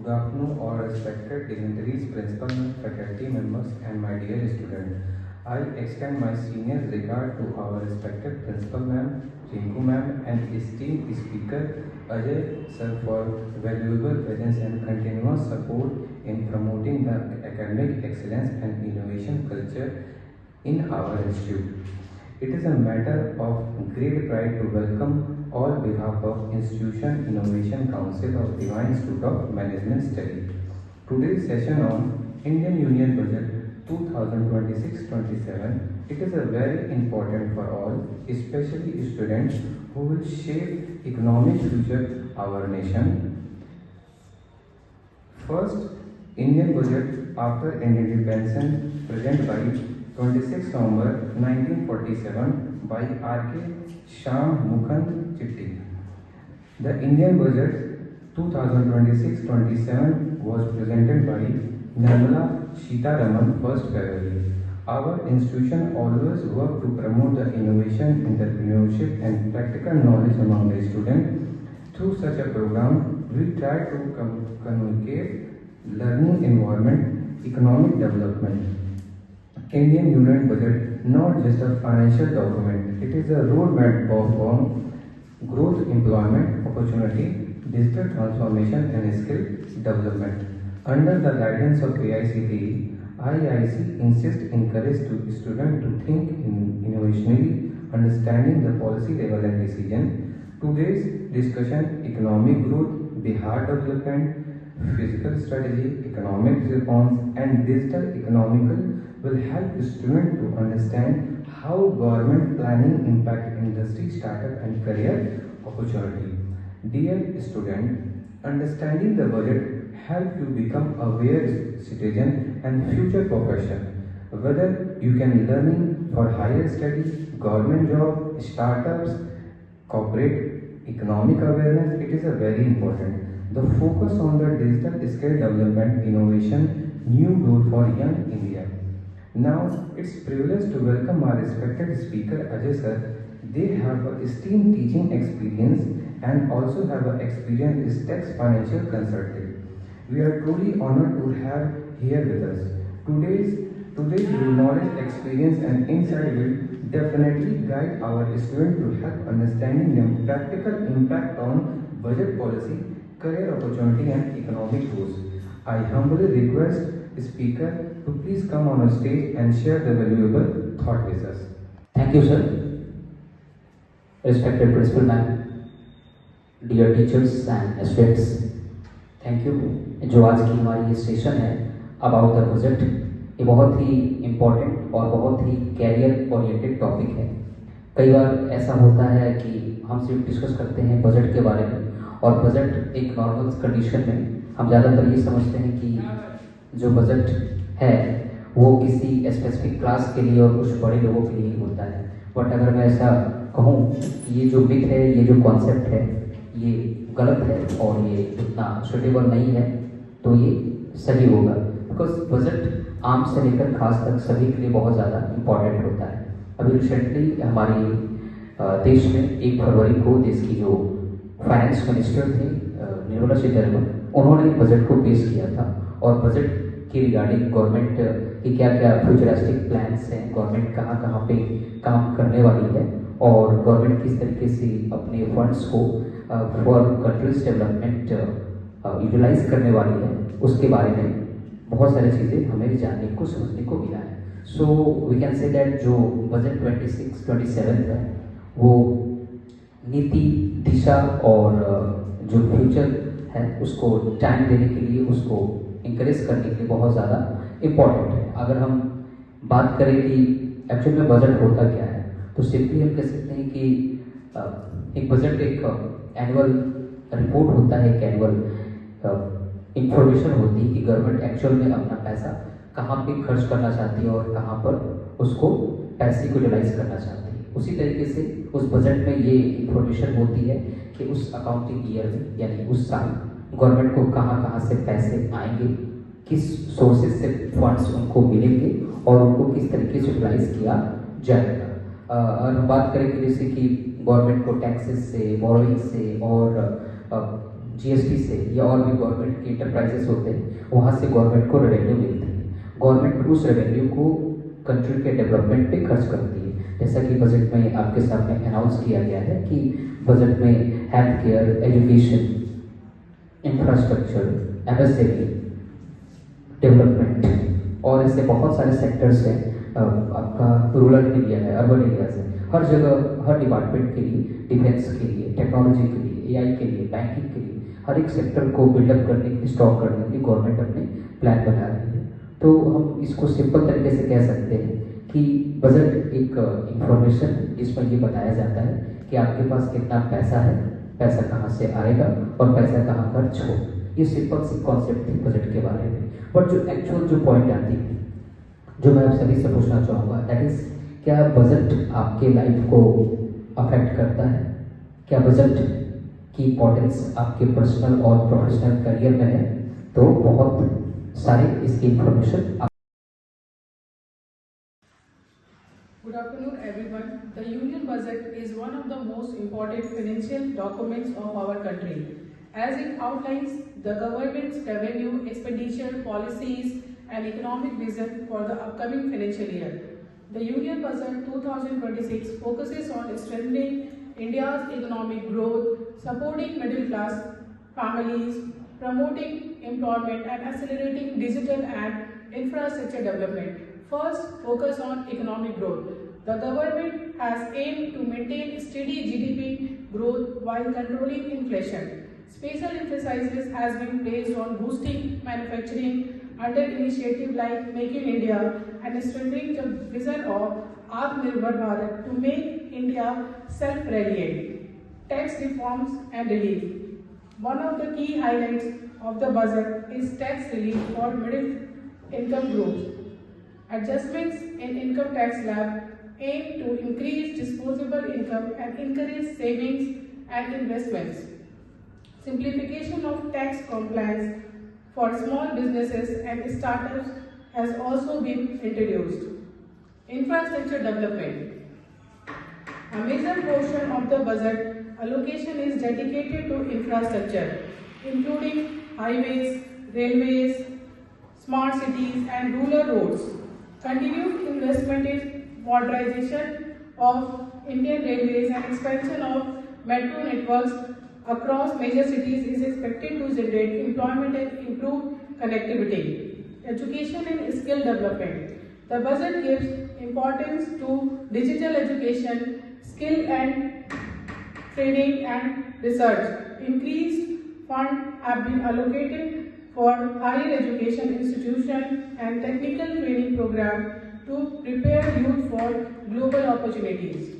Good afternoon, all respected dignitaries, principal, faculty members, and my dear students. I extend my senior regard to our respected principal ma'am, Rinku ma'am, and esteemed speaker Ajay sir for valuable presence and continuous support in promoting the academic excellence and innovation culture in our institute. It is a matter of great pride to welcome all behalf of Institution Innovation Council of Divine Institute of Management Study. Today's session on Indian Union Budget 2026-27, it is a very important for all, especially students who will shape economic future of our nation. First, Indian Budget after independence present by 26 November 1947 by R.K. Shyam Mukund Chitti. The Indian Budget 2026-27 was presented by Nirmala Sitharaman 1st February. Our institution always worked to promote the innovation, entrepreneurship and practical knowledge among the students. Through such a program, we try to communicate learning environment, economic development. Indian Union Budget not just a financial document, it is a roadmap for growth, employment, opportunity, digital transformation and skill development. Under the guidance of AICTE, IIC insists encourage students to think innovationally, understanding the policy level and decision. Today's discussion, economic growth, Bihar development, physical strategy, economic response and digital economical will help the student to understand how government planning impact industry, startup and career opportunity. Dear student, understanding the budget help you become aware citizen and future professional. Whether you can learning for higher studies, government job, startups, corporate economic awareness, it is a very important. The focus on the digital skill development, innovation, new door for young India. Now, it's privilege to welcome our respected speaker Ajay sir. They have a esteemed teaching experience and also have an experience as tax financial consultant. We are truly honored to have here with us. Today's knowledge, experience and insight will definitely guide our students to help understanding the practical impact on budget policy, career opportunity and economic goals. I humbly request the speaker to please come on a stage and share the valuable thought with us. Thank you, sir. Respected principal ma'am, dear teachers and students, thank you. जो आज की हमारी ये session है about the budget, ये बहुत ही important और बहुत ही कैरियर ओरिएंटेड टॉपिक है। कई बार ऐसा होता है कि हम सिर्फ डिस्कस करते हैं बजट के बारे में, और बजट एक नॉर्मल कंडीशन में हम ज़्यादातर ये समझते हैं कि जो बजट है वो किसी स्पेसिफिक क्लास के लिए और कुछ बड़े लोगों के लिए होता है। बट अगर मैं ऐसा कहूँ कि ये जो मिथ है, ये जो कॉन्सेप्ट है, ये गलत है और ये उतना सुटेबल नहीं है, तो ये सही होगा। बिकॉज बजट आम से लेकर खास तक सभी के लिए बहुत ज़्यादा इम्पॉर्टेंट होता है। अभी रिसेंटली हमारी देश में 1 फरवरी को देश की जो फाइनेंस मिनिस्टर थी निर्मला सीतारमण, उन्होंने बजट को पेश किया था और बजट की रिगार्डिंग गवर्नमेंट की क्या क्या फ्यूचरिस्टिक प्लान्स हैं, गवर्नमेंट कहाँ कहाँ पे काम करने वाली है और गवर्नमेंट किस तरीके से अपने फंड्स को फॉर कंट्रीज डेवलपमेंट यूटिलाइज करने वाली है, उसके बारे में बहुत सारी चीज़ें हमें जानने को समझने को मिला है। So we can say that जो बजट 26-27 है वो नीति, दिशा और जो फ्यूचर है उसको टाइम देने के लिए, उसको इंकरेज करने के लिए बहुत ज़्यादा इम्पॉर्टेंट है। अगर हम बात करें कि एक्चुअल में बजट होता क्या है, तो सिंपली हम कह सकते हैं कि एक बजट एक एनुअल रिपोर्ट होता है, एक एनुअल इंफॉर्मेशन होती है कि गवर्नमेंट एक्चुअल में अपना पैसा कहाँ पे खर्च करना चाहती है और कहाँ पर उसको पैसे को यूटिलाइज करना चाहती है। उसी तरीके से उस बजट में ये इंफॉर्मेशन होती है कि उस अकाउंटिंग ईयर में यानी उस साल गवर्नमेंट को कहाँ कहाँ से पैसे आएंगे, किस सोर्सेज से फंड्स उनको मिलेंगे और उनको किस तरीके से यूटिलाइज किया जाएगा। और हम बात करें कि जैसे कि गवर्नमेंट को टैक्सेस से, बोरोइंग से और जीएसटी से या और भी गवर्नमेंट के इंटरप्राइजेस होते हैं, वहाँ से गवर्नमेंट को रेवेन्यू मिलती है। गवर्नमेंट उस रेवेन्यू को कंट्री के डेवलपमेंट पे खर्च करती है। जैसा कि बजट में आपके सामने अनाउंस किया गया है कि बजट में health care, education, infrastructure, MSME development और ऐसे बहुत सारे सेक्टर्स हैं। आपका रूरल एरिया है, अर्बन एरियाज है, हर जगह हर डिपार्टमेंट के लिए, डिफेंस के लिए, टेक्नोलॉजी के लिए, एआई के लिए, बैंकिंग के लिए, हर एक सेक्टर को बिल्डअप करने के लिए, स्टॉक करने के लिए गवर्नमेंट अपने प्लान बना रही है। तो हम इसको सिंपल तरीके से कह सकते हैं कि बजट एक इंफॉर्मेशन जिसमें ये बताया जाता है कि आपके पास कितना पैसा है, पैसा कहाँ से आएगा और पैसा कहाँ खर्च हो। ये सिंपल सी कॉन्सेप्ट थी बजट के बारे में। बट जो एक्चुअल जो पॉइंट आती है, जो मैं आप सभी से पूछना चाहूँगा, दैट इज, क्या बजट आपके लाइफ को अफेक्ट करता है? क्या बजट की इम्पोर्टेंस आपके पर्सनल और प्रोफेशनल करियर में है? तो बहुत सारे इसकी information. Good afternoon, everyone. The Union Budget is one of the most important financial documents of our country, as it outlines the government's revenue, expenditure, policies, and economic vision for the upcoming financial year. The Union Budget 2026 focuses on strengthening India's economic growth, supporting middle-class families, promoting employment, and accelerating digital and infrastructure development. First, focus on economic growth. The government has aimed to maintain steady GDP growth while controlling inflation. Special emphasis has been placed on boosting manufacturing under initiatives like Make in India and strengthening the vision of Atmanirbhar Bharat to make India self-reliant. Tax reforms and relief. One of the key highlights of the budget is tax relief for middle income groups. Adjustments in income tax slab aim to increase disposable income and encourage savings and investments. Simplification of tax compliance for small businesses and startups has also been introduced. Infrastructure development. A major portion of the budget allocation is dedicated to infrastructure, including highways, railways, smart cities, and rural roads. Continued investment in modernization of Indian railways and expansion of metro networks across major cities is expected to generate employment and improve connectivity. Education and skill development. The budget gives importance to digital education, skill and training and research. Increased funds have been allocated for higher education institutions and technical training programs to prepare youth for global opportunities.